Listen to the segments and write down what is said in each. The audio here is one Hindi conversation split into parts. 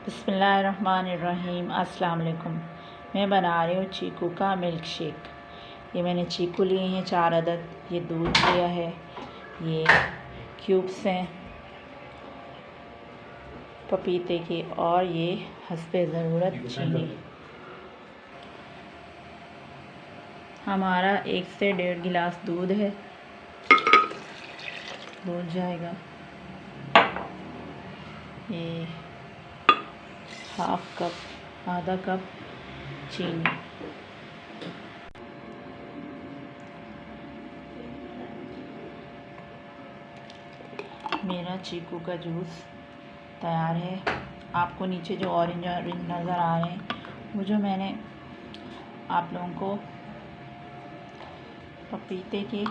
बिस्मिल्लाहिर्रहमानिर्रहीम। अस्सलाम वालेकुम। मैं बना रही हूँ चीकू का मिल्क शेक। ये मैंने चीकू लिए हैं 4 अदद, ये दूध लिया है, ये क्यूब्स हैं पपीते के, और ये हस्बे ज़रूरत चीनी। हमारा 1 से 1.5 गिलास दूध है, दूध जाएगा। ये हाफ कप, आधा कप चीनी। मेरा चीकू का जूस तैयार है। आपको नीचे जो ऑरेंज नज़र आ रहे हैं, वो जो मैंने आप लोगों को पपीते के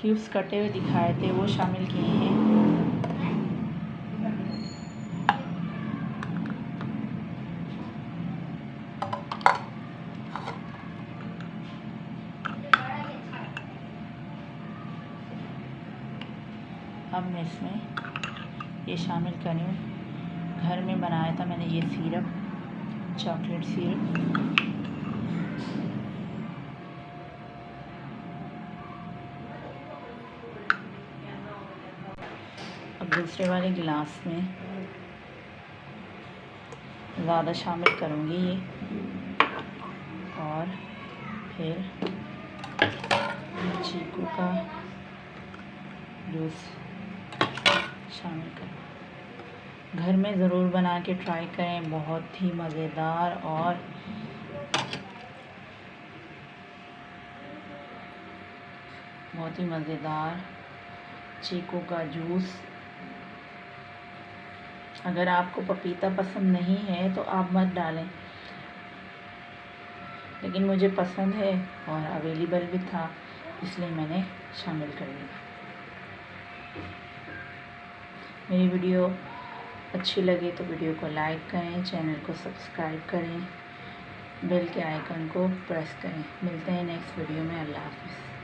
क्यूब्स कटे हुए दिखाए थे, वो शामिल किए हैं। अब मैं इसमें ये शामिल करूँ, घर में बनाया था मैंने ये सिरप, चॉकलेट सिरप। अब दूसरे वाले गिलास में ज़्यादा शामिल करूँगी ये, और फिर चीकू का जूस शामिल करें। घर में ज़रूर बना के ट्राई करें, बहुत ही मज़ेदार और बहुत ही मज़ेदार चीकू का जूस। अगर आपको पपीता पसंद नहीं है तो आप मत डालें, लेकिन मुझे पसंद है और अवेलेबल भी था, इसलिए मैंने शामिल कर लिया। मेरी वीडियो अच्छी लगे तो वीडियो को लाइक करें, चैनल को सब्सक्राइब करें, बेल के आइकन को प्रेस करें। मिलते हैं नेक्स्ट वीडियो में। अल्लाह हाफ़िज़।